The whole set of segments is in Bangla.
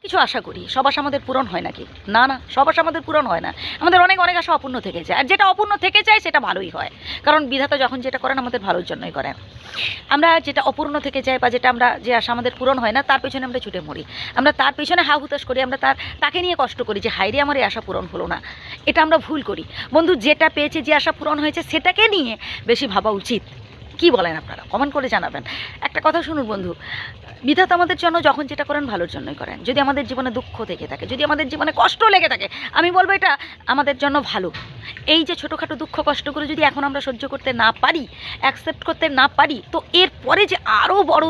কিছু আশা করি, সব আশা আমাদের পূরণ হয় নাকি? না না, সব আশা আমাদের পূরণ হয় না। আমাদের অনেক অনেক আশা অপূর্ণ থেকে যায়, আর যেটা অপূর্ণ থেকে যায় সেটা ভালোই হয়, কারণ বিধাতা যখন যেটা করেন আমাদের ভালোর জন্যই করেন। আমরা যেটা অপূর্ণ থেকে যায় বা যেটা আমরা যে আশা আমাদের পূরণ হয় না তার পেছনে আমরা ছুটে মরি, আমরা তার পেছনে হা হুতাশ করি, আমরা তাকে নিয়ে কষ্ট করি যে হাইরে আমার এই আশা পূরণ হলো না। এটা আমরা ভুল করি বন্ধু। যেটা পেয়েছে, যে আশা পূরণ হয়েছে সেটাকে নিয়ে বেশি ভাবা উচিত। কি বলেন আপনারা? কমেন্ট করে জানাবেন। একটা কথা শুনুন বন্ধু, বিধাতা আমাদের জন্য যখন যেটা করেন ভালোর জন্যই করেন। যদি আমাদের জীবনে দুঃখ থেকে থাকে, যদি আমাদের জীবনে কষ্ট লেগে থাকে, আমি বলবো এটা আমাদের জন্য ভালো। এই যে ছোটোখাটো দুঃখ কষ্টগুলো যদি এখন আমরা সহ্য করতে না পারি, অ্যাকসেপ্ট করতে না পারি, তো এরপরে যে আরও বড়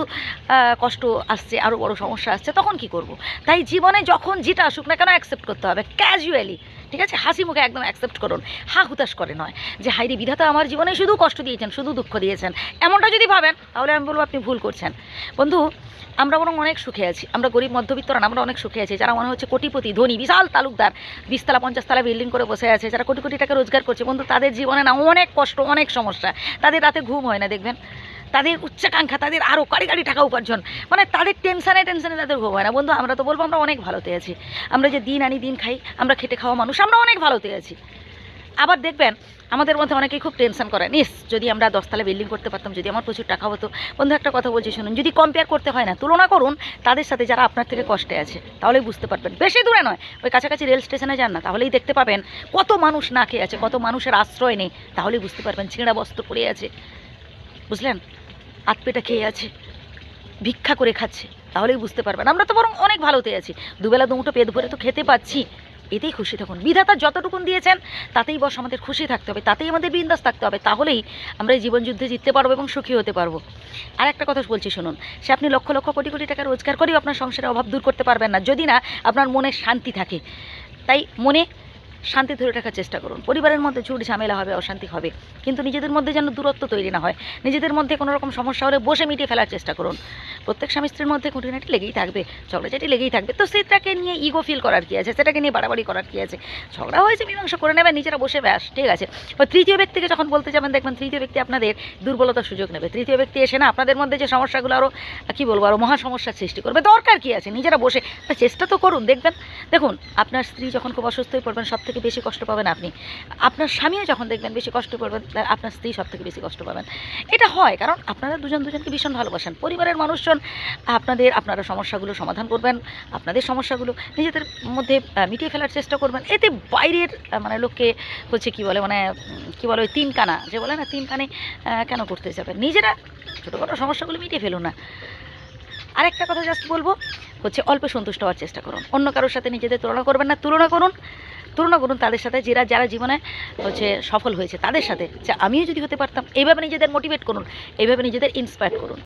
কষ্ট আসছে, আরও বড় সমস্যা আসছে, তখন কি করব? তাই জীবনে যখন যেটা আসুক না কেন অ্যাকসেপ্ট করতে হবে ক্যাজুয়ালি, ঠিক আছে? হাসি মুখে একদম অ্যাকসেপ্ট করুন, হা হুতাশ করে নয় যে হাইরে বিধাতা আমার জীবনে শুধু কষ্ট দিয়েছেন, শুধু দুঃখ দিয়েছেন। এমনটা যদি ভাবেন তাহলে আমি বলবো আপনি ভুল করছেন বন্ধু। আমরা বরং অনেক সুখে আছি, আমরা গরিব মধ্যবিত্তরা আমরা অনেক সুখে আছি। যারা মনে হচ্ছে কোটিপতি, ধনী, বিশাল তালুকদার, 20 তলা 50 তলা বিল্ডিং করে বসে আছে, যারা কোটি কোটি টাকা রোজগার করছে, বন্ধু তাদের জীবনে না অনেক কষ্ট, অনেক সমস্যা। তাদের রাতে ঘুম হয় না দেখবেন, তাদের উচ্চাকাঙ্ক্ষা, তাদের আরও কারি কারি টাকা উপার্জন, মানে তাদের টেনশানে তাদের ঘুম হয় না। বন্ধু আমরা তো বলবো আমরা অনেক ভালোতে আছি। আমরা যে দিন আনি দিন খাই, আমরা খেটে খাওয়া মানুষ, আমরা অনেক ভালোতে আছি। আবার দেখবেন আমাদের মধ্যে অনেকেই খুব টেনশন করেন, ইস যদি আমরা 10 তলা বিল্ডিং করতে পারতাম, যদি আমার প্রচুর টাকা হতো। বন্ধু একটা কথা বলছি শুনুন, যদি কম্পেয়ার করতে হয় না, তুলনা করুন তাদের সাথে যারা আপনার থেকে কষ্টে আছে, তাহলেই বুঝতে পারবেন। বেশি দূরে নয়, ওই কাছাকাছি রেল স্টেশনে যান না, তাহলেই দেখতে পাবেন কত মানুষ না খেয়ে আছে, কত মানুষের আশ্রয় নেই, তাহলেই বুঝতে পারবেন। ছিঁড়া বস্ত্র পড়ে আছে, বুঝলেন, আতপেটা খেয়ে আছে, ভিক্ষা করে খাচ্ছে, তাহলেই বুঝতে পারবেন। আমরা তো বরং অনেক ভালোতে আছি, দুবেলা দুমুঠো পেট ভরে তো খেতে পাচ্ছি, এতেই খুশি থাকুন। বিধাতা যতটুকুন দিয়েছেন তাতেই বস আমাদের খুশি থাকতে হবে, তাতেই আমাদের বিন্দাস থাকতে হবে, তাহলেই আমরা এই জীবন যুদ্ধে জিততে পারবো এবং সুখী হতে পারবো। আর একটা কথা বলছি শুনুন, সে আপনি লক্ষ লক্ষ কোটি কোটি টাকা রোজগার করেও আপনার সংসারের অভাব দূর করতে পারবেন না, যদি না আপনার মনে শান্তি থাকে। তাই মনে শান্তি ধরে রাখার চেষ্টা করুন। পরিবারের মধ্যে ঝুট ঝামেলা হবে, অশান্তি হবে, কিন্তু নিজেদের মধ্যে যেন দূরত্ব তৈরি না হয়। নিজেদের মধ্যে কোনো রকম সমস্যা হলে বসে মিটিয়ে ফেলার চেষ্টা করুন। প্রত্যেক স্বামী স্ত্রীর মধ্যে খুঁটিনাটি লেগেই থাকবে, ঝগড়াঝাটি লেগেই থাকবে, তো সেটাকে নিয়ে ইগো ফিল করার কী আছে, সেটাকে নিয়ে বাড়াবাড়ি করার কী আছে? ঝগড়া হয়েছে মীমাংসা করে নেবেন, নিজেরা বসে ব্যাস, ঠিক আছে। ওই তৃতীয় ব্যক্তিকে যখন বলতে যাবেন দেখবেন তৃতীয় ব্যক্তি আপনাদের দুর্বলতার সুযোগ নেবে। তৃতীয় ব্যক্তি এসে না আপনাদের মধ্যে যে সমস্যাগুলো আরও কী বলবো, আরও মহা সমস্যার সৃষ্টি করবে। দরকার কী আছে, নিজেরা বসে চেষ্টা তো করুন। দেখুন আপনার স্ত্রী যখন খুব অসুস্থ হয়ে পড়বেন সব থেকে বেশি কষ্ট পাবেন আপনি, আপনার স্বামীও যখন দেখবেন বেশি কষ্ট করবেন, আপনার স্ত্রী সব থেকে বেশি কষ্ট পাবেন। এটা হয় কারণ আপনারা দুজন দুজনকে ভীষণ ভালোবাসেন। পরিবারের মানুষজন আপনারা সমস্যাগুলো সমাধান করবেন, আপনাদের সমস্যাগুলো নিজেদের মধ্যে মিটিয়ে ফেলার চেষ্টা করবেন। এতে বাইরের মানে লোককে হচ্ছে কী বলে, মানে কী বলে ওই তিন কানা যে বলে না, তিন কানে কেন করতে যাবেন? নিজেরা ছোটোখাটো সমস্যাগুলো মিটিয়ে ফেলুন না। আরেকটা কথা জাস্ট বলবো হচ্ছে অল্প সন্তুষ্ট হওয়ার চেষ্টা করুন। অন্য কারোর সাথে নিজেদের তুলনা করবেন না, তুলনা করুন তাদের সাথে যারা জীবনে হচ্ছে সফল হয়েছে, তাদের সাথে যে আমিও যদি হতে পারতাম। এইভাবে নিজেদের মোটিভেট করুন, এইভাবে নিজেদের ইন্সপায়ার করুন।